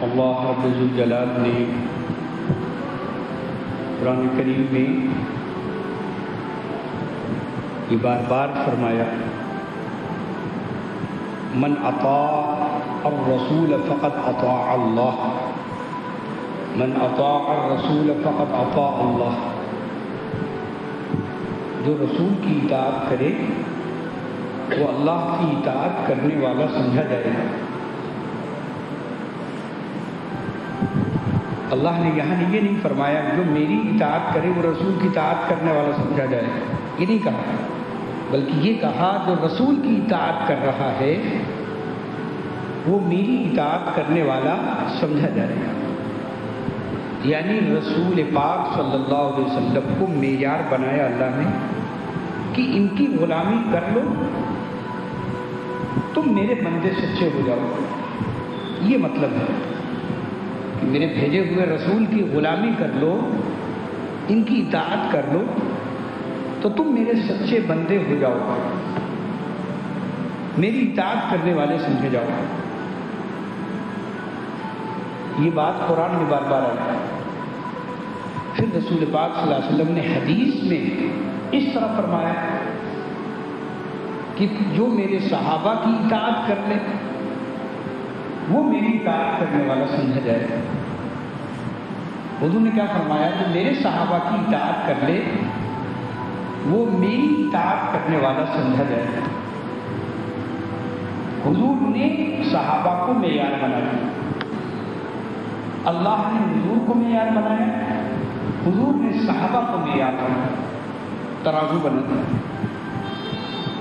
اللہ رب الجلال نے قرآن کریم میں یہ بار بار فرمایا، من اطاع الرسول فقد اطاع اللہ، من اطاع الرسول فقد اطاع اللہ۔ جو رسول کی اطاعت کرے وہ اللہ کی اطاعت کرنے والا سمجھا جائے گا۔ اللہ نے یہاں یہ نہیں فرمایا جو میری اطاعت کرے وہ رسول کی اطاعت کرنے والا سمجھا جائے گا، یہ نہیں کہا، بلکہ یہ کہا جو رسول کی اطاعت کر رہا ہے وہ میری اطاعت کرنے والا سمجھا جائے گا۔ یعنی رسول پاک صلی اللہ علیہ وسلم کو معیار بنایا اللہ نے کہ ان کی غلامی کر لو تم میرے بندے سچے ہو جاؤ۔ یہ مطلب ہے کہ میرے بھیجے ہوئے رسول کی غلامی کر لو، ان کی اطاعت کر لو تو تم میرے سچے بندے ہو جاؤ، میری اطاعت کرنے والے سمجھے جاؤ۔ یہ بات قرآن میں بار بار آئی۔ پھر رسول پاک صلی اللہ علیہ وسلم نے حدیث میں اس طرح فرمایا کہ جو میرے صحابہ کی اطاعت کر لے وہ میری اطاعت کرنے والا سمجھا جائے گا۔ حضور نے کیا فرمایا؟ جو میرے صحابہ کی اطاعت کر لے وہ میری اطاعت کرنے والا سمجھا جائے گا۔ حضور نے صحابہ کو معیار بنایا، اللہ نے حضور کو معیار بنایا، حضور نے صحابہ کو معیار بنایا، ترازو بنا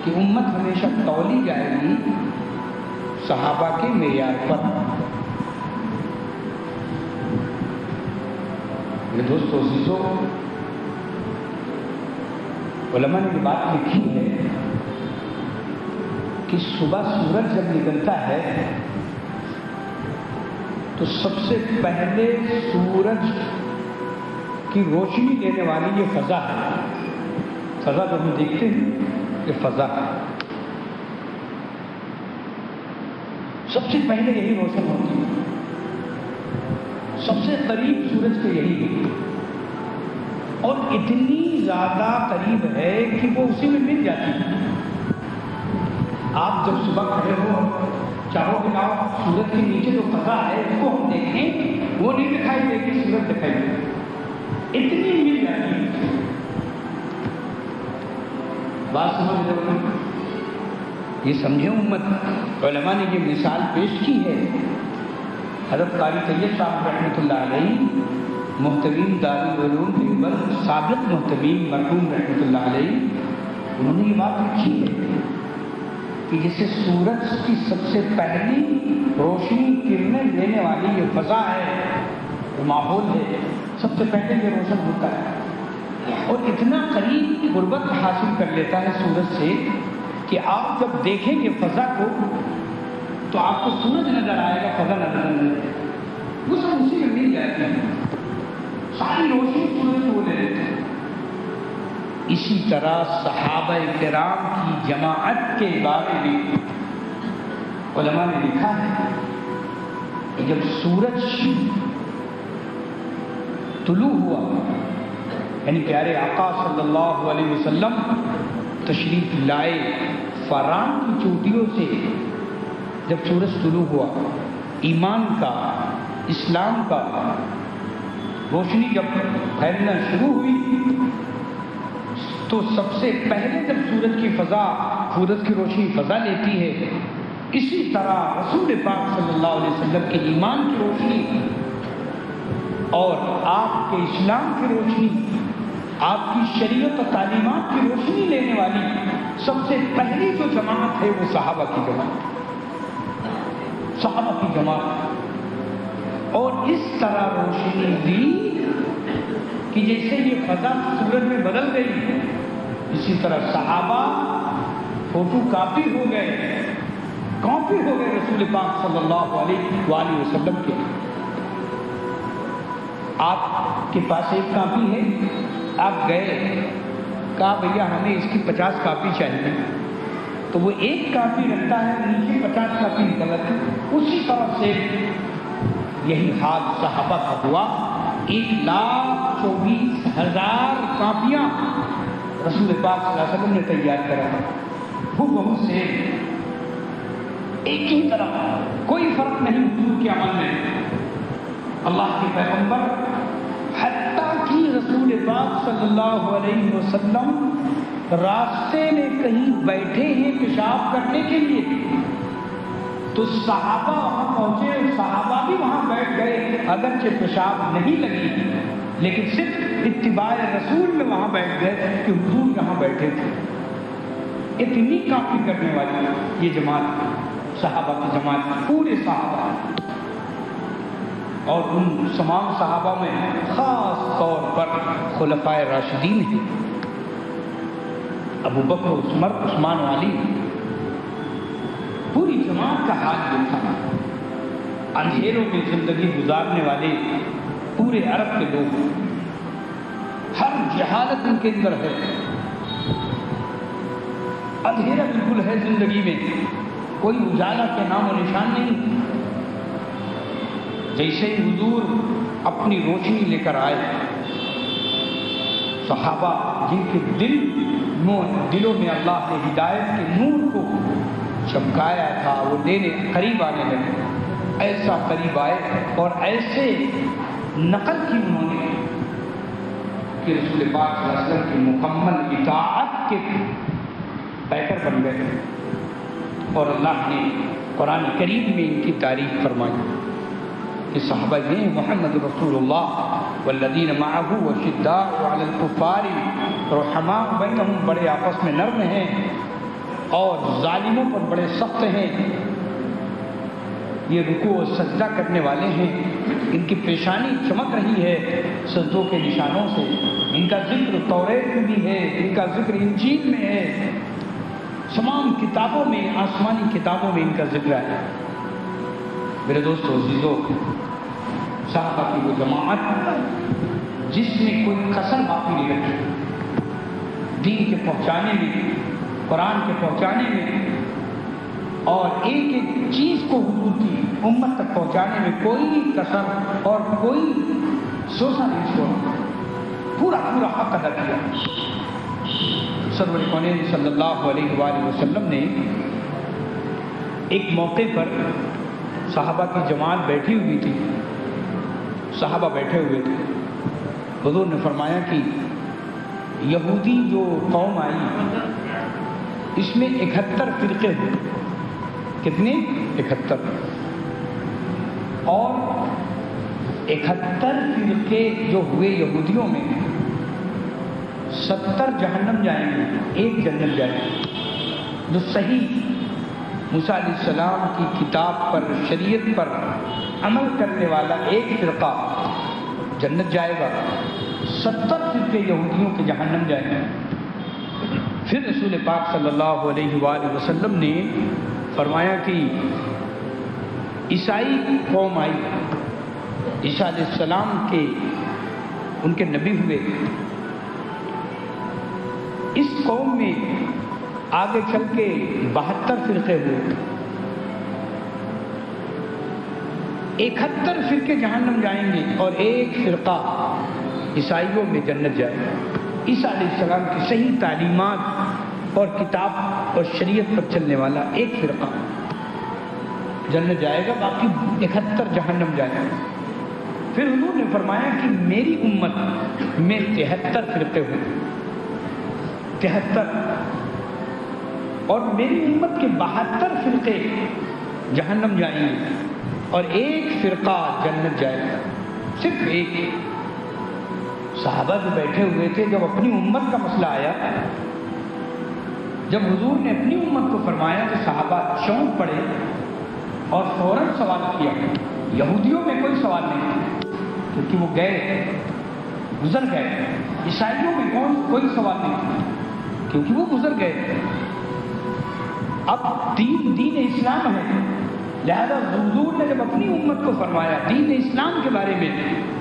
کہ امت ہمیشہ تولی جائے گی صحابہ کے معیار پر۔ میرے دوستو عزیزو، علماء نے یہ بات لکھی ہے کہ صبح سورج جب نکلتا ہے تو سب سے پہلے سورج کی روشنی دینے والی یہ فضا ہے۔ فضا جو ہم دیکھتے ہیں یہ فضا ہے، سب سے پہلے یہی روشن ہوتی ہے، سب سے قریب سورج کے یہی ہے، اور اتنی زیادہ قریب ہے کہ وہ اسی میں مل جاتی ہے۔ آپ جب صبح کھڑے ہو چاہو کہ آپ سورج کے نیچے جو فضا ہے اس کو ہم دیکھیں، وہ نہیں دکھائی دے گی، سورج دکھائی دے گی، اتنی مل جاتی ہے۔ بات سمجھ رہے ہو؟ یہ سمجھے امت، علماء نے یہ مثال پیش کی ہے۔ حضرت قاری طیب صاحب رحمۃ اللہ علیہ محتمیم دارالعلوم دیوبند، سابق محتمیم مرحوم رحمۃ اللہ علیہ، انہوں نے یہ بات لکھی ہے کہ جیسے سورج کی سب سے پہلی روشنی کرنیں دینے والی یہ فضا ہے، وہ ماحول ہے، سب سے پہلے یہ روشن ہوتا ہے اور اتنا قریب قربت حاصل کر لیتا ہے سورج سے کہ آپ جب دیکھیں گے فضا کو تو آپ کو سورج نظر آئے گا، فضا نظر نہیں آئے گا، وہ سب اسی میں مل جاتی ہے، ساری روشنی سورج کو لے لیتے ہیں۔ اسی طرح صحابہ کرام کی جماعت کے بارے میں علماء نے لکھا ہے کہ جب سورج طلوع ہوا، یعنی پیارے آقا صلی اللہ علیہ وسلم تشریف لائے فاران کی چوٹیوں سے، جب سورج طلوع ہوا، ایمان کا، اسلام کا روشنی جب پھیلنا شروع ہوئی تو سب سے پہلے جب سورج کی فضا، سورج کی روشنی فضا لیتی ہے، اسی طرح رسول پاک صلی اللہ علیہ وسلم کے ایمان کی روشنی اور آپ کے اسلام کی روشنی، آپ کی شریعت و تعلیمات کی روشنی لینے والی سب سے پہلی جو جماعت ہے وہ صحابہ کی جماعت، صحابہ کی جماعت، اور اس طرح روشنی دی کہ جیسے یہ فضا سورج میں بدل گئی، اسی طرح صحابہ فوٹو کاپی ہو گئے، کاپی ہو گئے رسول پاک صلی اللہ علیہ وآلہ وسلم کے۔ آپ کے پاس ایک کاپی ہے، آپ گئے، کہا بھیا ہمیں اس کی 50 کاپی چاہیے، تو وہ ایک کاپی رکھتا ہے، نیچے 50 کاپی نکل آتی ہے۔ اسی طرح سے یہی حال صحابہ کا ہوا. 1,24,000 کاپیاں رسول پاک صلی اللہ علیہ وسلم نے تیار کرا. وہ بہت سے ایک ہی طرح، کوئی فرق نہیں حضور کے عمل میں. اللہ کے پیغمبر حتیٰ کہ رسول پاک صلی اللہ علیہ وسلم راستے میں کہیں بیٹھے ہیں پیشاب کرنے کے لیے تو صحابہ وہاں پہنچے، صحابہ بھی وہاں بیٹھ گئے، اگرچہ پیشاب نہیں لگی لیکن صرف اتباع رسول میں وہاں بیٹھ گئے کہ حضور یہاں بیٹھے تھے. اتنی کافی کرنے والی یہ جماعت، صحابہ کی جماعت، پورے صحابہ. اور ان تمام صحابہ میں خاص طور پر خلفائے راشدین ہیں، ابو بکر، عمر، عثمان و علی. پوری جماعت کا حال یہ تھا. اندھیروں میں زندگی گزارنے والے پورے عرب کے لوگ، ہر جہالت ان کے اندر ہے، اندھیرا بالکل ہے زندگی میں، کوئی اجالا کے نام و نشان نہیں. جیسے ہی حضور اپنی روشنی لے کر آئے، صحابہ جن کے دلوں میں اللہ نے ہدایت کے نور کو چمکایا تھا وہ لینے قریب آنے لگے. ایسا قریب آئے اور ایسے نقل کی انہوں نے کہ رسول پاک صلی اللہ علیہ وسلم کی مکمل اطاعت کے پیکر بن گئے. اور اللہ نے قرآن کریم میں ان کی تعریف فرمائی کہ صحابہ یہ محمد رسول اللہ والذین معہ وشداء علی الکفار رحماء بینہم، بڑے آپس میں نرم ہیں اور ظالموں پر بڑے سخت ہیں. یہ رکوع و سجدہ کرنے والے ہیں، ان کی پیشانی چمک رہی ہے سجدوں کے نشانوں سے. ان کا ذکر توریت میں بھی ہے، ان کا ذکر انجیل میں ہے، تمام کتابوں میں، آسمانی کتابوں میں ان کا ذکر ہے. میرے دوستو عزیزو، صحابہ کی وہ جماعت جس نے کوئی کسر باقی نہیں رکھی دین کے پہنچانے میں، قرآن کے پہنچانے میں، اور ایک ایک چیز کو حضور کی امت تک پہنچانے میں کوئی کسر اور کوئی سوسا نہیں چھوڑا، پورا حق ادا کیا. سرور کونین صلی اللہ علیہ وآلہ وسلم نے ایک موقع پر صحابہ کی جماعت بیٹھی ہوئی تھی، صحابہ بیٹھے ہوئے تھے. حضور نے فرمایا کہ یہودی جو قوم آئی اس میں 71 فرقے ہوئے. کتنے؟ 71. اور 71 فرقے جو ہوئے یہودیوں میں 70 جہنم جائیں گے، ایک جنت جائے گا. جو صحیح موسیٰ علیہ السلام کی کتاب پر، شریعت پر عمل کرنے والا ایک فرقہ جنت جائے گا، 70 فرقے یہودیوں کے جہنم جائیں گے. پھر رسول پاک صلی اللہ علیہ وآلہ وسلم نے فرمایا کہ عیسائی قوم آئی، عیسیٰ علیہ السلام کے ان کے نبی ہوئے. اس قوم میں آگے چل کے 72 فرقے ہوئے، 71 فرقے جہنم جائیں گے اور ایک فرقہ عیسائیوں میں جنت جائے گا. عیسیٰ علیہ السلام کی صحیح تعلیمات اور کتاب اور شریعت پر چلنے والا ایک فرقہ جنت جائے گا، باقی 71 جہنم جائے گا. پھر حضور نے فرمایا کہ میری امت میں 73 فرقے ہوئے، 73، اور میری امت کے 72 فرقے جہنم جائیں گے اور ایک فرقہ جنت جائے گا. صرف ایک. صحابہ جو بیٹھے ہوئے تھے، جب اپنی امت کا مسئلہ آیا، جب حضور نے اپنی امت کو فرمایا تو صحابہ چونک پڑے اور فوراً سوال کیا. یہودیوں میں کوئی سوال نہیں کیونکہ وہ گئے، گزر گئے. عیسائیوں میں کوئی سوال نہیں کیونکہ وہ گزر گئے. اب دین اسلام ہے، لہذا حضور نے جب اپنی امت کو فرمایا، دین اسلام کے بارے میں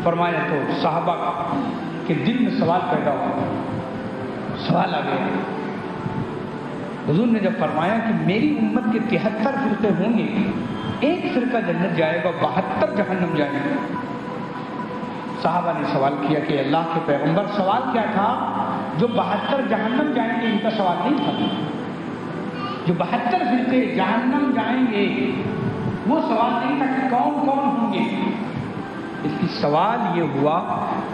فرمایا، تو صحابہ کے دل میں سوال پیدا ہوا، سوال آ گیا. حضور نے جب فرمایا کہ میری امت کے 73 فرقے ہوں گے ایک فرقہ جنت جائے گا، 72 جہنم جائیں گے۔ صحابہ نے سوال کیا کہ اللہ کے پیغمبر، سوال کیا تھا؟ جو 72 جہنم جائیں گے ان کا سوال نہیں تھا، جو 72 فرقے جہنم جائیں گے وہ سوال نہیں تھا کہ کون کون ہوں گے۔ اس کی سوال یہ ہوا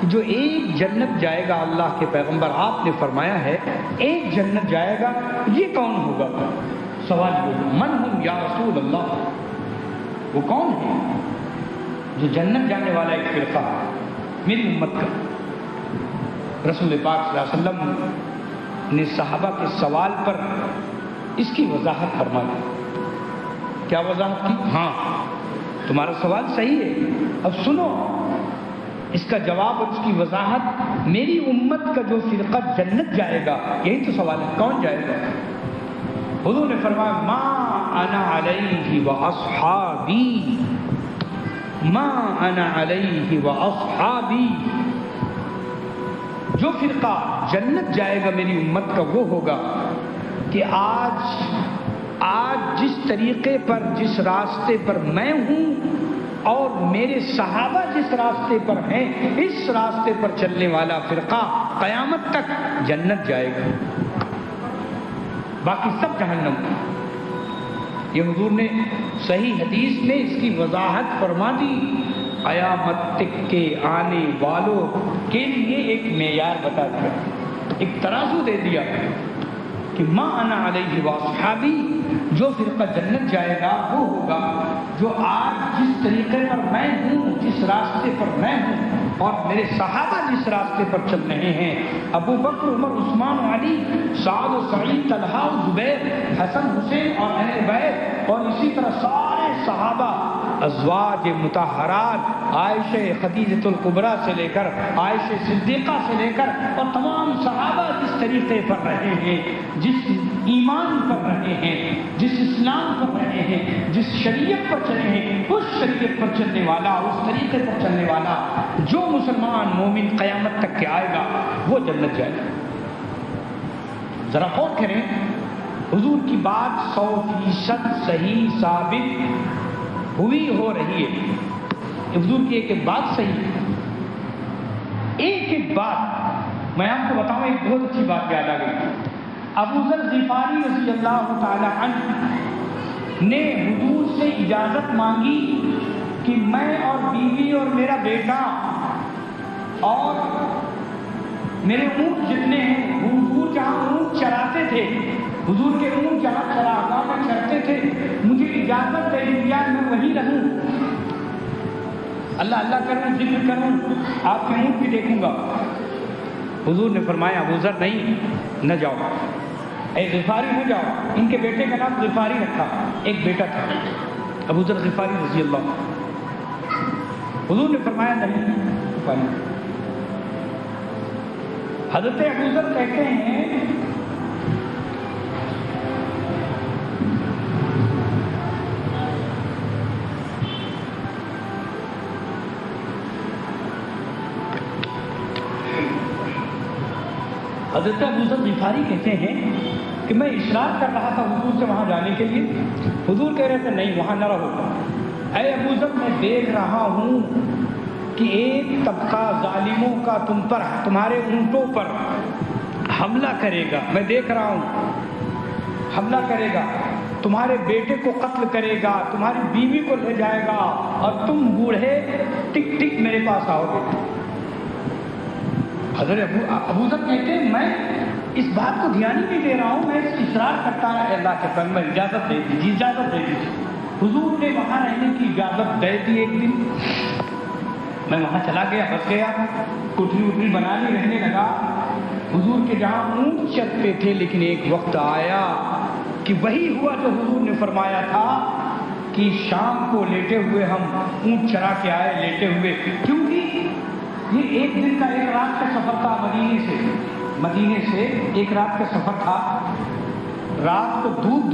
کہ جو ایک جنت جائے گا، اللہ کے پیغمبر آپ نے فرمایا ہے ایک جنت جائے گا، یہ کون ہوگا؟ سوال یہ، من ہم یا رسول اللہ، وہ کون ہے جو جنت جانے والا ایک فرقہ میری امت کا؟ رسول پاک صلی اللہ علیہ وسلم نے صحابہ کے سوال پر اس کی وضاحت فرما دی۔ کیا وضاحت کی؟ ہاں تمہارا سوال صحیح ہے، اب سنو اس کا جواب اور اس کی وضاحت۔ میری امت کا جو فرقہ جنت جائے گا، یہی تو سوال ہے، کون جائے گا؟ حضور نے فرمایا ما انا علیہ واصحابی، ما انا علیہ واصحابی، جو فرقہ جنت جائے گا میری امت کا وہ ہوگا کہ آج جس طریقے پر، جس راستے پر میں ہوں اور میرے صحابہ جس راستے پر ہیں، اس راستے پر چلنے والا فرقہ قیامت تک جنت جائے گا، باقی سب جہنم۔ یہ حضور نے صحیح حدیث میں اس کی وضاحت فرما دی۔ قیامت تک کے آنے والوں کے لیے ایک معیار بتا دیا، ایک ترازو دے دیا کہ ما انا علیہ واصحابی، جو فرقہ جنت جائے گا وہ ہوگا جو آج جس طریقے پر میں ہوں، جس راستے پر میں ہوں اور میرے صحابہ جس راستے پر چل رہے ہیں، ابو بکر، عمر، عثمان، علی، سعد و سعید، طلحہ و زبیر، حسن، حسین اور اہل بیت، اور اسی طرح سارے صحابہ، ازواج مطہرات، عائشہ خدیجہ الکبریٰ سے لے کر عائشہ صدیقہ سے لے کر اور تمام صحابہ جس طریقے پر رہے ہیں، جس ایمان پر رہے ہیں، جس اسلام پر رہے ہیں، جس شریعت پر چلے ہیں، اس شریعت پر چلنے والا، اس طریقے پر چلنے والا جو مسلمان مومن قیامت تک کے آئے گا وہ جنت جائے گا۔ ذرا غور کریں، حضور کی بات 100% صحیح ثابت ہوئی ہو رہی ہے، حضور کی ایک بات صحیح ہے۔ ایک بات میں آپ کو بتاؤں، ایک بہت اچھی بات یاد آ گئی۔ ابو ذر غفاری رضی اللہ تعالی عنہ نے حضور سے اجازت مانگی کہ میں اور بیوی اور میرا بیٹا اور میرے اونٹ جتنے ہیں، حضور جہاں اونٹ چراتے تھے، حضور کے اونٹ جہاں چراگاہ میں چرتے تھے، مجھے اجازت دے دیا میں وہیں رہوں، اللہ اللہ کروں، ذکر کروں، آپ کے اونٹ بھی دیکھوں گا۔ حضور نے فرمایا ابو ذر نہیں، نہ جاؤ، اے غفاری نہ جاؤ۔ ان کے بیٹے کا نام غفاری رکھا، ایک بیٹا تھا ابو ذر غفاری رضی اللہ۔ حضور نے فرمایا نہیں۔ حضرت ابو ذر کہتے ہیں حضرت ابو ذر غفاری کہتے ہیں کہ میں اشراق کر رہا تھا حضور سے وہاں جانے کے لیے، حضور کہہ رہے تھے نہیں وہاں نہ رہو، اے ابو ذر میں دیکھ رہا ہوں کہ ایک طبقہ ظالموں کا تم پر، تمہارے اونٹوں پر حملہ کرے گا، میں دیکھ رہا ہوں حملہ کرے گا، تمہارے بیٹے کو قتل کرے گا، تمہاری بیوی کو لے جائے گا اور تم بوڑھے ٹک ٹک میرے پاس آؤ گے۔ حضرت ابو ذر کہتے ہیں میں اس بات کو دھیان ہی نہیں دے رہا ہوں، میں اس اصرار کرتا ہے اللہ کے پیغمبر اجازت دے دیجیے، اجازت دے دیجیے۔ حضور نے وہاں رہنے کی اجازت دے دی۔ ایک دن میں وہاں چلا گیا، بس گیا، کوٹری وٹری بنا لی، رہنے لگا حضور کے جہاں اونٹ چرتے تھے۔ لیکن ایک وقت آیا کہ وہی ہوا جو حضور نے فرمایا تھا کہ شام کو لیٹے ہوئے ہم اونٹ چرا کے آئے، لیٹے ہوئے، کیونکہ یہ ایک دن کا ایک رات کا سفر تھا، مدینے سے ایک رات کا سفر تھا۔ رات کو دودھ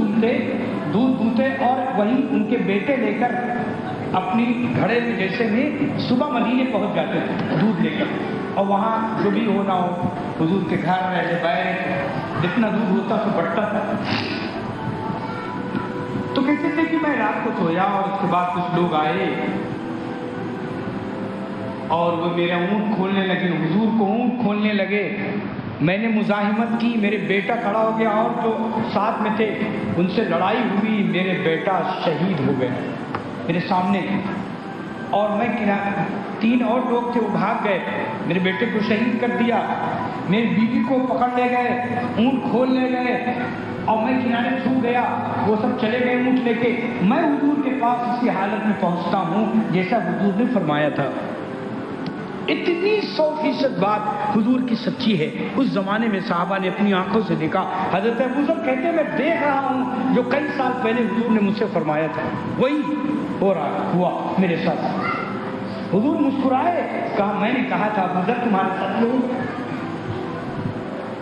دھوتے اور وہیں ان کے بیٹے لے کر اپنی گھڑے میں جیسے میں صبح مدینے پہنچ جاتے تھے دودھ لے کر، اور وہاں جو بھی ہونا ہو حضور کے گھر میں، رہے، جتنا دودھ ہوتا تو بڑھتا تھا۔ تو کہتے تھے کہ میں رات کو سویا اور اس کے بعد کچھ لوگ آئے اور وہ میرا اونٹ کھولنے لگے، حضور کو اونٹ کھولنے لگے. میں نے مزاحمت کی، میرے بیٹا کھڑا ہو گیا اور جو ساتھ میں تھے ان سے لڑائی ہوئی، میرے بیٹا شہید ہو گئے میرے سامنے. اور میں 3 اور لوگ تھے، وہ بھاگ گئے، میرے بیٹے کو شہید کر دیا. میری بیوی کو پکڑ لے گئے، اونٹ کھول لے گئے اور میں کنارے چھو گیا. وہ سب چلے گئے اونٹ لے کے. میں حضور کے پاس اسی حالت میں پہنچتا ہوں جیسا حضور نے فرمایا تھا. اتنی 100% بات حضور کی سچی ہے. اس زمانے میں صحابہ نے اپنی آنکھوں سے دیکھا. حضرت ابوذر کہتے ہیں میں دیکھ رہا ہوں جو کئی سال پہلے حضور نے مجھ سے فرمایا تھا، وہی ہو رہا ہوا میرے ساتھ. حضور مسکرائے، کہا میں نے کہا تھا ابوذر تمہارے ساتھ لوں.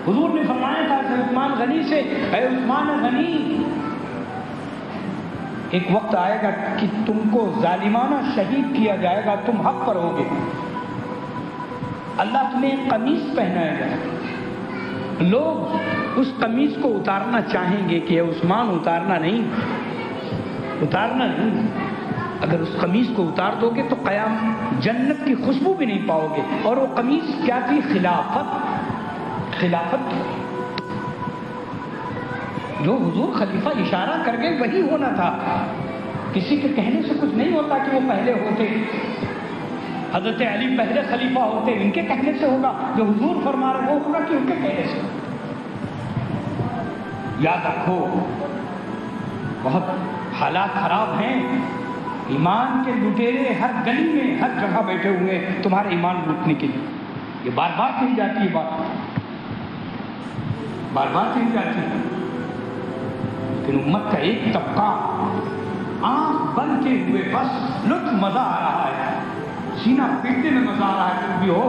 حضور نے فرمایا تھا کہ عثمان غنی سے، اے عثمان غنی، ایک وقت آئے گا کہ تم کو ظالمانہ شہید کیا جائے گا، تم حق پر ہوگے. اللہ تمہیں ایک قمیص پہنائے گا، لوگ اس قمیص کو اتارنا چاہیں گے کہ عثمان اتارنا نہیں. اگر اس قمیص کو اتار دو گے تو قیام جنت کی خوشبو بھی نہیں پاؤ گے. اور وہ قمیص کیا تھی؟ خلافت. جو حضور خلیفہ اشارہ کر گئے وہی ہونا تھا. کسی کے کہنے سے کچھ نہیں ہوتا کہ وہ پہلے ہوتے. حضرت علی پہلے خلیفہ ہوتے، ان کے کہنے سے ہوگا. جو حضور فرما رہے وہ ہوگا کہ ان کے کہنے سے. یاد رکھو بہت حالات خراب ہیں. ایمان کے لٹیرے ہر گلی میں ہر جگہ بیٹھے ہوئے تمہارے ایمان لوٹنے کے لیے. یہ بار بار کہی جاتی ہے بات، بار بار کہی جاتی ہے. لیکن امت کا ایک طبقہ آنکھ بند کے ہوئے بس لطف مزہ آ رہا ہے، سینہ پیٹنے میں مزہ آ رہا ہے. کچھ بھی ہو،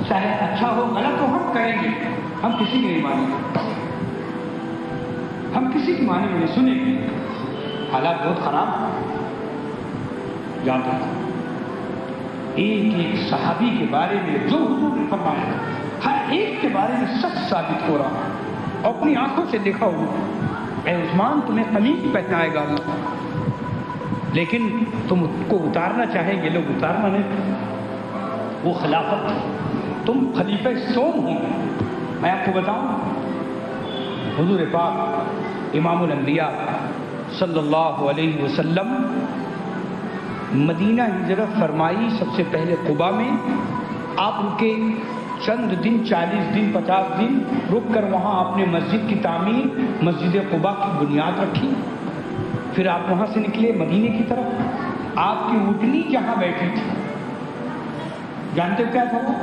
چاہے اچھا ہو غلط ہو، ہم کریں گے. ہم کسی کی نہیں مانیں گے، ہم کسی کی معنی میں نہیں سنیں گے. حالات بہت خراب. یاد رکھو ایک ایک صحابی کے بارے میں جو حضور نے فرمایا ہر ایک کے بارے میں سچ ثابت ہو رہا. اپنی آنکھوں سے دیکھا ہو. اے عثمان تمہیں قمیص پہنائے گا اللہ، لیکن تم کو اتارنا چاہیں گے لوگ، اتارنا نہیں. وہ خلافت، تم خلیفہ سوم ہو. میں آپ کو بتاؤں، حضور پاک امام الانبیاء صلی اللہ علیہ وسلم مدینہ ہجرت فرمائی سب سے پہلے قباء میں. آپ رکے چند دن، 40 دن 50 دن رک کر وہاں آپ نے مسجد کی تعمیر، مسجد قباء کی بنیاد رکھی. پھر آپ وہاں سے نکلے مدینے کی طرف. آپ کی اونٹنی جہاں بیٹھی تھی، جانتے ہو کیا تھا وہ؟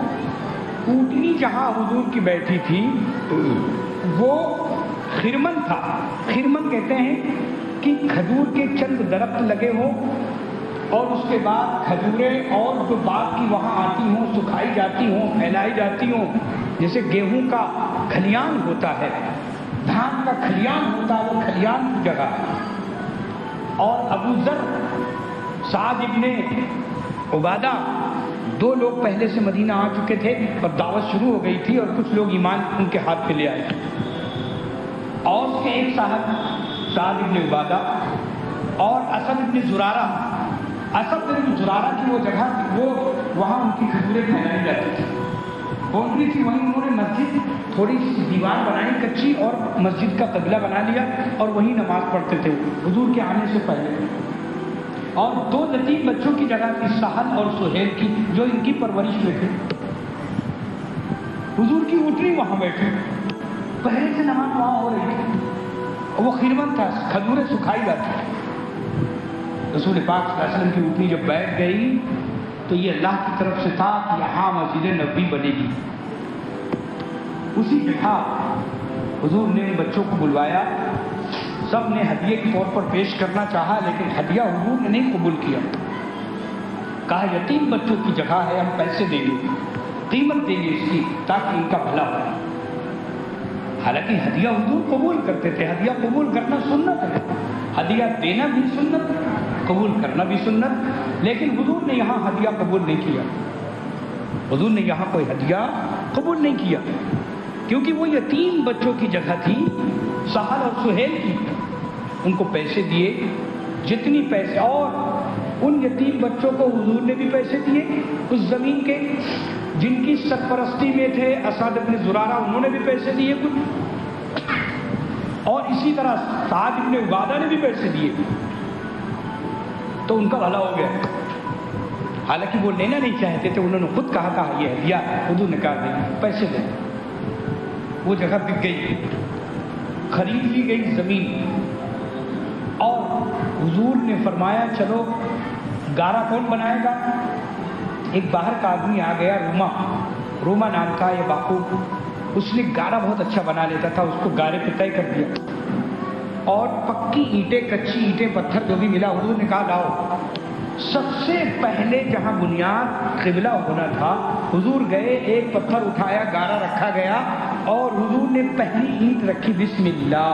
اونٹنی جہاں حضور کی بیٹھی تھی وہ خرمن تھا. خرمن کہتے ہیں کہ کھجور کے چند درخت لگے ہوں اور اس کے بعد کھجوریں اور جو باغ کی وہاں آتی ہوں، سکھائی جاتی ہوں، پھیلائی جاتی ہوں. جیسے گیہوں کا کھلیان ہوتا ہے، دھان کا کھلیان ہوتا ہے، وہ کھلیان کی جگہ. اور ابو ذر، سعد ابن عبادہ، 2 لوگ پہلے سے مدینہ آ چکے تھے اور دعوت شروع ہو گئی تھی اور کچھ لوگ ایمان ان کے ہاتھ پہ لے آئے. اور اس کے ایک صاحب سعد ابن عبادہ اور اسد ابن زرارہ. اسد ابن زرارہ کی وہ جگہ تھی، وہ وہاں ان کی کھجوریں پھیلائی جاتی تھی. باؤنڈری تھی، وہیں انہوں نے مسجد تھوڑی سی دیوار بنائی کچی اور مسجد کا قبلہ بنا لیا اور وہیں نماز پڑھتے تھے حضور کے آنے سے پہلے. اور 2 لطیف بچوں کی جگہ تھی، سہل اور سہیل کی، جو ان کی پرورش میں تھے. حضور کی اونٹنی وہاں بیٹھی، پہلے سے نماز وہاں ہو رہی تھی. وہ خرمن تھا، کھجوریں سکھائی جاتی. رسول پاک صلی اللہ علیہ وسلم کی اونٹنی جب بیٹھ گئی تو یہ اللہ کی طرف سے تھا کہ یہاں مسجد نبوی بنے گی. اسی جگہ حضور نے ان بچوں کو بلوایا. سب نے ہدیے کے طور پر پیش کرنا چاہا لیکن ہدیہ حضور نے نہیں قبول کیا. کہا یتیم بچوں کی جگہ ہے، ہم پیسے دیں گے، قیمت دیں گے اس کی تاکہ ان کا بھلا ہو. حالانکہ ہدیہ حضور قبول کرتے تھے. ہدیہ قبول کرنا سنت ہے، ہدیہ دینا بھی سنت، قبول کرنا بھی سنت. لیکن حضور نے یہاں ہدیہ قبول نہیں کیا. حضور نے یہاں کوئی ہدیہ قبول نہیں کیا کیونکہ وہ یتیم بچوں کی جگہ تھی، سہل اور سہیل کی. ان کو پیسے دیے جتنی پیسے، اور ان یتیم بچوں کو حضور نے بھی پیسے دیے اس زمین کے، جن کی سرپرستی میں تھے اسد بن زرارہ، انہوں نے بھی پیسے دیے کچھ، اور اسی طرح سعد بن عبادہ نے بھی پیسے دیے، تو ان کا بھلا ہو گیا۔ حالانکہ وہ لینا نہیں چاہتے تھے، انہوں نے خود کہا یہ ہدیہ، حضور نے کہا نہیں، پیسے دیں۔ وہ جگہ بک گئی، خرید لی گئی زمین، اور حضور نے فرمایا چلو گارا کون بنائے گا؟ ایک باہر کا آدمی آ گیا، روما نام کا یہ باقوب، اس نے گارا بہت اچھا بنا لیتا تھا، اس کو گارے پہ طے کر دیا، اور پکی اینٹیں، کچی اینٹیں، پتھر جو بھی ملا، حضور نے کہا لاؤ۔ سب سے پہلے جہاں بنیاد قبلہ ہونا تھا، حضور گئے، ایک پتھر اٹھایا، گارا رکھا گیا، اور حضور نے پہلی اینٹ رکھی، بسم اللہ۔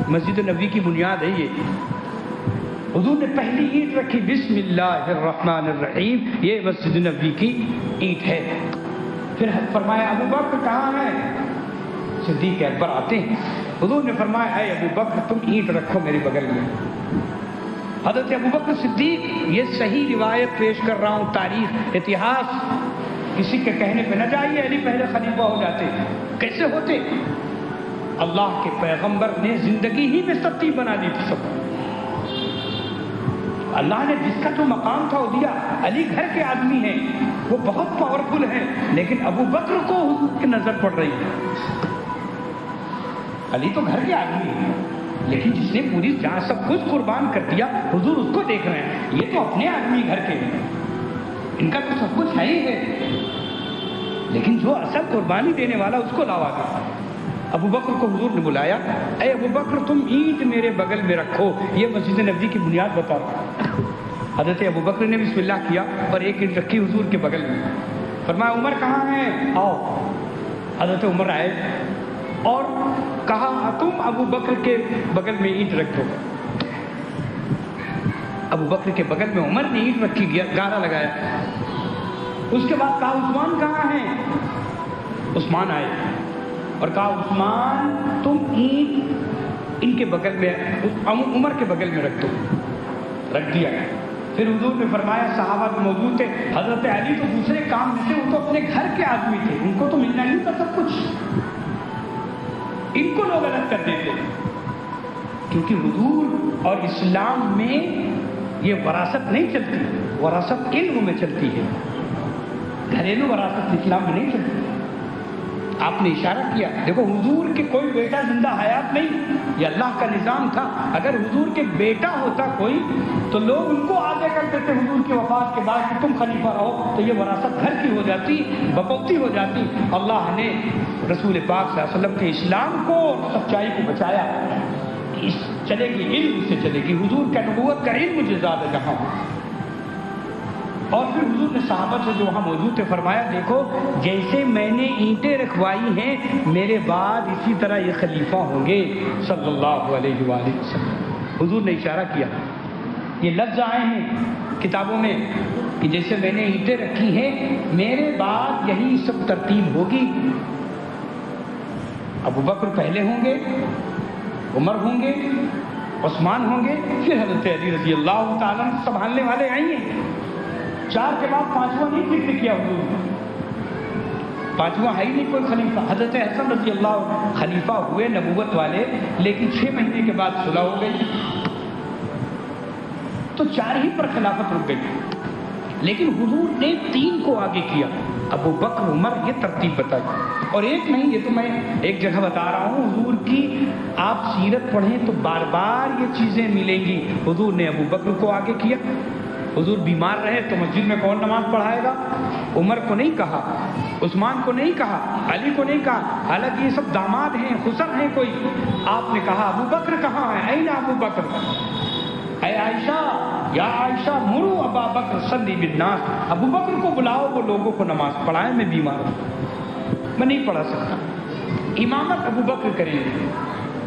مسجد نبوی کی بنیاد ہے یہ، حضور نے پہلی اینٹ رکھی، بسم اللہ الرحمن الرحیم، یہ مسجد نبوی کی اینٹ ہے۔ پھر فرمایا ابو بکر کہاں ہے؟ صدیق اکبر آتے ہیں، حضور نے فرمایا اے ابو بکر تم اینٹ رکھو میرے بغل میں۔ حضرت ابو بکر صدیق، یہ صحیح روایت پیش کر رہا ہوں، تاریخ، اتہاس، کسی کے کہنے پہ نہ جائیے علی پہلے خلیفہ ہو جاتے، کیسے ہوتے؟ اللہ کے پیغمبر نے زندگی ہی میں ترتیب بنا دی تھی سب، اللہ نے جس کا جو مقام تھا وہ دیا۔ علی گھر کے آدمی ہیں، وہ بہت پاورفل ہیں، لیکن ابو بکر کو حضور کی نظر پڑ رہی ہے۔ علی تو گھر کے آدمی ہیں، لیکن جس نے پوری جان سب کچھ قربان کر دیا، حضور اس کو دیکھ رہے ہیں، یہ تو اپنے آدمی گھر کے ہیں، ان کا تو سب کچھ ہے ہی ہے، لیکن جو اصل قربانی دینے والا اس کو لاوا گیا۔ ابو بکر کو حضور نے بلایا، اے ابو بکر تم اینٹ میرے بغل میں رکھو، یہ مسجد نبوی کی بنیاد بتا رہا ہوں۔ حضرت ابو بکر نے بسم اللہ کیا اور ایک اینٹ رکھی حضور کے بغل میں، فرمایا عمر کہاں ہے؟ آؤ۔ حضرت عمر آئے اور کہا تم ابو بکر کے بغل میں اینٹ رکھ دو۔ ابو بکر کے بغل میں عمر نے اینٹ رکھی، گارا لگایا۔ اس کے بعد کہا عثمان کہاں ہے؟ عثمان آئے اور کہا عثمان تم اینٹ ان کے بغل میں، عمر کے بغل میں رکھ دو، رکھ دیا۔ پھر حضور نے فرمایا صحابہ موجود تھے، حضرت علی تو دوسرے کام میں تھے، وہ تو اپنے گھر کے آدمی تھے، ان کو تو ملنا نہیں تھا سب کچھ، ان کو لوگ الگ کر دیتے، کیونکہ حضور اور اسلام میں یہ وراثت نہیں چلتی، وراثت علم میں چلتی ہے، گھریلو وراثت اسلام میں نہیں چلتی۔ آپ نے اشارہ کیا، دیکھو حضور کے کوئی بیٹا زندہ حیات نہیں، یہ اللہ کا نظام تھا، اگر حضور کے بیٹا ہوتا کوئی تو لوگ ان کو آگے کر دیتے حضور کی وفات کے بعد کہ تم خلیفہ رہو، تو یہ وراثت گھر کی ہو جاتی، بپوتی ہو جاتی۔ اللہ نے رسول پاک صلی اللہ علیہ وسلم کے اسلام کو، سچائی کو بچایا، چلے گی علم سے چلے گی، حضور کا نبوت کا علم مجھے زیادہ جہاں ہو۔ اور پھر حضور نے صحابہ سے جو وہاں موجود تھے فرمایا دیکھو جیسے میں نے اینٹیں رکھوائی ہیں میرے بعد اسی طرح یہ خلیفہ ہوں گے صلی اللہ علیہ وآلہ وسلم۔ حضور نے اشارہ کیا، یہ لفظ آئے ہیں کتابوں میں کہ جیسے میں نے اینٹیں رکھی ہیں میرے بعد یہی سب ترتیب ہوگی، ابو بکر پہلے ہوں گے، عمر ہوں گے، عثمان ہوں گے، پھر حضرت علی رضی اللہ تعالیٰ سنبھالنے والے آئیں گے۔ 4 کے بعد 5واں نہیں ذکر کیا حضور نے، 5واں ہے ہی نہیں کوئی خلیفہ۔ حضرت حسن رضی اللہ خلیفہ ہوئے نبوت والے، لیکن 6 مہینے کے بعد صلح ہو گئی، تو 4 ہی پر خلافت رک گئی، لیکن حضور نے 3 کو آگے کیا، ابو بکر عمر، یہ ترتیب بتائی۔ اور ایک نہیں، یہ تو میں ایک جگہ بتا رہا ہوں، حضور کی آپ سیرت پڑھیں تو بار بار یہ چیزیں ملیں گی۔ حضور نے ابو بکر کو آگے کیا، حضور بیمار رہے تو مسجد میں کون نماز پڑھائے گا؟ عمر کو نہیں کہا، عثمان کو نہیں کہا، علی کو نہیں کہا، حالانکہ یہ سب داماد ہیں، خسر ہیں کوئی، آپ نے کہا ابو بکر کہاں ہے؟ این ابو بکر؟ اے عائشہ، یا عائشہ مرو ابا بکر صلی بالناس، ابو بکر کو بلاؤ وہ لوگوں کو نماز پڑھائے، میں بیمار ہوں، میں نہیں پڑھا سکتا، امامت ابو بکر کریں گے۔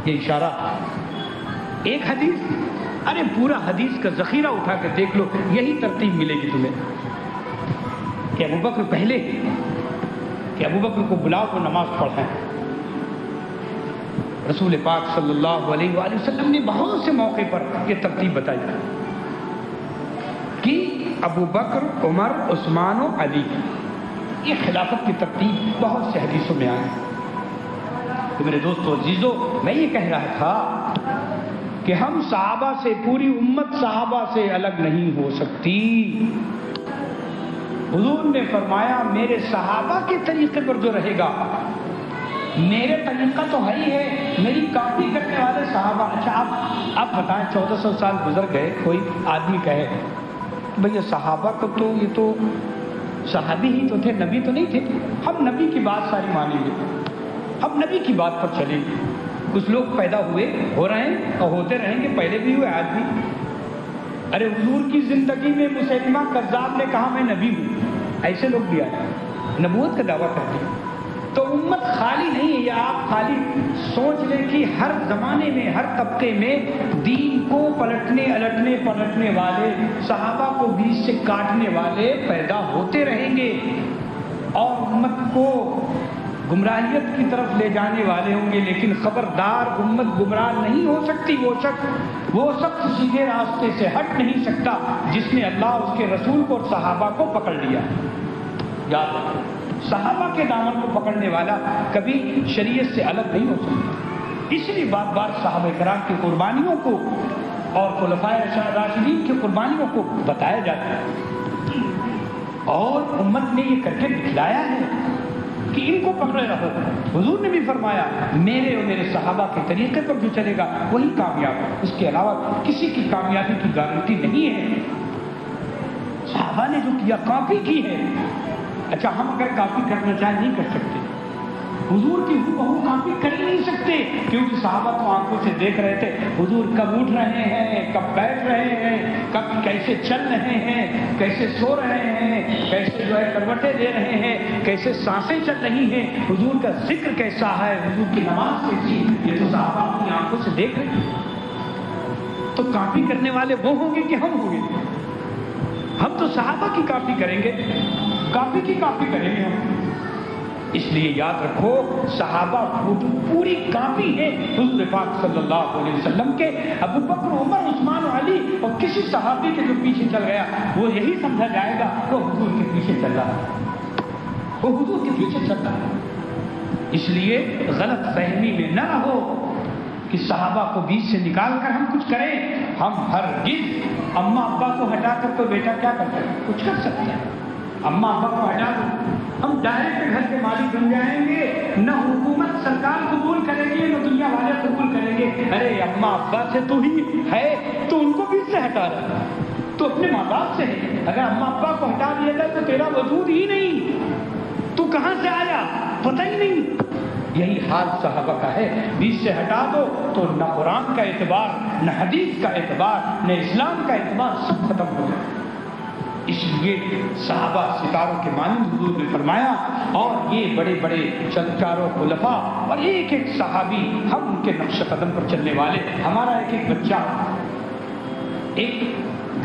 یہ اشارہ ایک حدیث، ارے پورا حدیث کا ذخیرہ اٹھا کے دیکھ لو، یہی ترتیب ملے گی تمہیں کہ ابو بکر پہلے، کہ ابو بکر کو بلاؤ تو نماز پڑھائیں۔ رسول پاک صلی اللہ علیہ وآلہ وسلم نے بہت سے موقع پر یہ ترتیب بتائی کہ ابو بکر، عمر، عثمان و علی، یہ خلافت کی ترتیب بہت سے حدیثوں میں آئی. تو میرے دوستو عزیزو، میں یہ کہہ رہا تھا کہ ہم صحابہ سے، پوری امت صحابہ سے الگ نہیں ہو سکتی. حضور نے فرمایا میرے صحابہ کے طریقے پر جو رہے گا، میرے طریقہ تو ہے ہی ہے، میری کاپی کرنے والے صحابہ. اچھا آپ بتائیں 1400 سال گزر گئے، کوئی آدمی کہے بھئی صحابہ کو تو یہ تو صحابی ہی تو تھے، نبی تو نہیں تھے. ہم نبی کی بات ساری مانیں گے، ہم نبی کی بات پر چلیں گے. کچھ لوگ پیدا ہوئے، ہو رہے ہیں اور ہوتے رہیں گے، پہلے بھی ہوئے آج بھی. ارے حضور کی زندگی میں مسیلمہ کذاب نے کہا میں نبی ہوں، ایسے لوگ بھی آئے، نبوت کا دعویٰ کرتے ہیں. تو امت خالی نہیں ہے، یا آپ خالی سوچ لیں کہ ہر زمانے میں، ہر طبقے میں دین کو پلٹنے والے، صحابہ کو بیچ سے کاٹنے والے پیدا ہوتے رہیں گے، اور امت کو گمراہیت کی طرف لے جانے والے ہوں گے. لیکن خبردار، امت گمراہ نہیں ہو سکتی. وہ شخص سیدھے راستے سے ہٹ نہیں سکتا جس نے اللہ، اس کے رسول کو اور صحابہ کو پکڑ لیا. یاد رکھو، صحابہ کے دامن کو پکڑنے والا کبھی شریعت سے الگ نہیں ہو سکتا. اس لیے بار بار صحابہ کرام کی قربانیوں کو اور خلفائے راشدین کی قربانیوں کو بتایا جاتا ہے، اور امت نے یہ کر کے دکھلایا ہے کہ ان کو پکڑے رہو. حضور نے بھی فرمایا میرے اور میرے صحابہ کے طریقے پر جو چلے گا وہی کامیاب ہے، اس کے علاوہ کسی کی کامیابی کی گارنٹی نہیں ہے. صحابہ نے جو کیا، کاپی کی ہے. اچھا ہم اگر کاپی کرنا چاہیں نہیں کر سکتے، حضور کی بہو کاپی کر نہیں سکتے، کیونکہ صحابہ تو آنکھوں سے دیکھ رہے تھے حضور کب اٹھ رہے ہیں، کب بیٹھ رہے ہیں، کب کیسے چل رہے ہیں، کیسے سو رہے ہیں، کیسے جو ہے کروٹیں دے رہے ہیں، کیسے سانسیں چل رہی ہیں، حضور کا ذکر کیسا ہے، حضور کی نماز کیسی، یہ تو صحابہ اپنی آنکھوں سے دیکھ رہے ہیں. تو کاپی کرنے والے وہ ہوں گے کہ ہم ہوں گے؟ ہم تو صحابہ کی کاپی کریں گے، کاپی کی کاپی کریں گے ہم. اس لیے یاد رکھو، صحابہ پوری کاپی ہے حضور پاک صلی اللہ علیہ وسلم کے. ابو بکر، عمر، عثمان و علی، اور کسی صحابی کے جو پیچھے چل گیا وہ یہی سمجھا جائے گا وہ حضور کے پیچھے چل رہا ہے، وہ حضور کے پیچھے چل رہا ہے. اس لیے غلط فہمی میں نہ رہو کہ صحابہ کو بیچ سے نکال کر ہم کچھ کریں. ہم ہرگز اماں ابا کو ہٹا کر کوئی بیٹا کیا کرتا ہے؟ کچھ کر سکتے ہیں. اماں ابا کو ہٹا دو، ہم ڈائریکٹ گھر کے مالک بن جائیں گے، نہ حکومت سرکار قبول کرے گی، نہ دنیا والے قبول کریں گے. ارے اماں ابا سے تو ہی ہے، تو ان کو بھی سے ہٹا رہا، تو اپنے ماں باپ سے ہے. اگر اماں ابا کو ہٹا دیا جائے تو تیرا وجود ہی نہیں، تو کہاں سے آیا پتہ ہی نہیں. یہی حال صحابہ کا ہے. بیچ سے ہٹا دو تو نہ قرآن کا اعتبار، نہ حدیث کا اعتبار، نہ اسلام کا اعتبار، سب ختم ہو جائے. اس لیے صحابہ ستاروں کے مانند حضور نے فرمایا، اور یہ بڑے بڑے چاروں خلفاء اور ایک ایک صحابی، ہم ان کے نقش قدم پر چلنے والے. ہمارا ایک ایک بچہ، ایک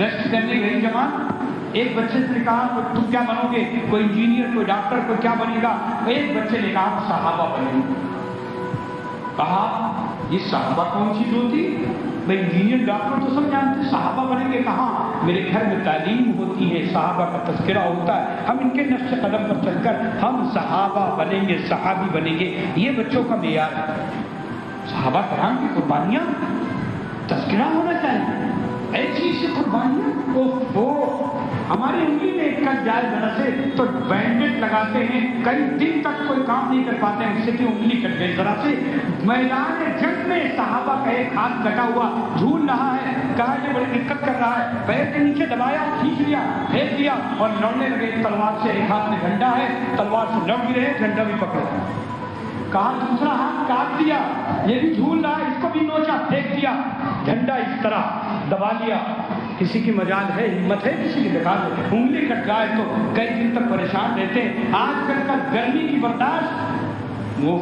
گشت کرنے گئی جماعت، ایک بچے سے نے کہا تم کیا بنو گے؟ کوئی انجینئر، کوئی ڈاکٹر، کوئی کیا بنے گا؟ ایک بچے نے کہا صحابہ بنے گے. کہا یہ صحابہ کون سی ہوتی؟ بھائی انجینئر ڈاکٹر تو سب جانتے، صحابہ بنیں گے کہاں؟ میرے گھر میں تعلیم ہوتی ہے، صحابہ کا تذکرہ ہوتا ہے، ہم ان کے نقش قدم پر چل کر ہم صحابہ بنیں گے، صحابی بنیں گے. یہ بچوں کا معیار ہے. صحابہ کرام کی قربانیاں تذکرہ ہونا چاہیے. ایسی ایسی قربانیاں ہماری انگلی میں کٹ جائے ذرا سے تو بینڈیج لگاتے ہیں، کئی دن تک کوئی کام نہیں کر پاتے ہیں، اس سے کہ انگلی کٹ گئی ذرا سے. میدان جنگ میں صحابہ کا ایک ہاتھ کٹا ہوا جھول رہا ہے، کہا یہ بڑی دقت کر رہا ہے، پیر کے نیچے دبایا، کھینچ لیا، پھینک دیا اور لڑنے لگے. تلوار سے ایک ہاتھ میں ڈنڈا ہے، تلوار سے لڑ بھی رہے، ڈنڈا بھی پکڑا. کہا دوسرا ہاتھ کاٹ دیا، یہ بھی جھول رہا ہے، اس کو بھی نوچا، پھینک دیا، جھنڈا اس طرح دبا لیا. کسی کی مجال ہے، ہمت ہے کسی کی دکھا دے. انگلی کٹ جائے تو کئی دن تک پریشان رہتے ہیں. آج کل کا گرمی کی برداشت، وہ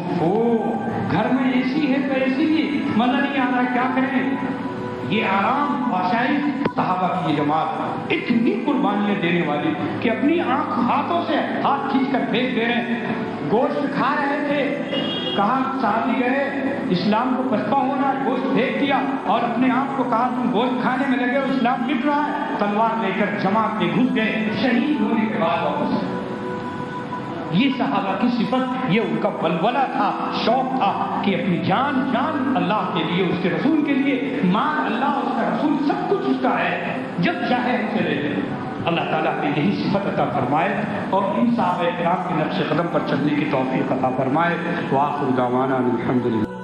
گھر میں اے سی ہے تو اے سی بھی مزہ نہیں آ رہا، کیا کریں؟ یہ آرام آسائش صحابہ کی یہ جماعت اتنی قربانیاں دینے والی کہ اپنی آنکھ ہاتھوں سے ہاتھ کھینچ کر پھینک دے رہے ہیں. گوشت کھا رہے تھے, کہاں صحابی گئے, اسلام کو پسپا ہونا, گوشت پھینک دیا اور اپنے آپ کو کہا تم گوشت کھانے میں لگے ہو, اسلام مٹ رہا ہے, تلوار لے کر جماعت میں گھس گئے, شہید ہونے کے بعد واپس. یہ صحابہ کی صفت, یہ ان کا ولولہ تھا, شوق تھا کہ اپنی جان اللہ کے لیے, اس کے رسول کے لیے, مال اللہ, اس کا رسول, سب کچھ اس کا ہے, جب چاہے ہم سے لے لیں. اللہ تعالیٰ نے یہی صفت عطا فرمائے اور ان صحابہ کرام کے نقش قدم پر چلنے کی توفیق عطا فرمائے. وآخر دعوانا الحمدللہ.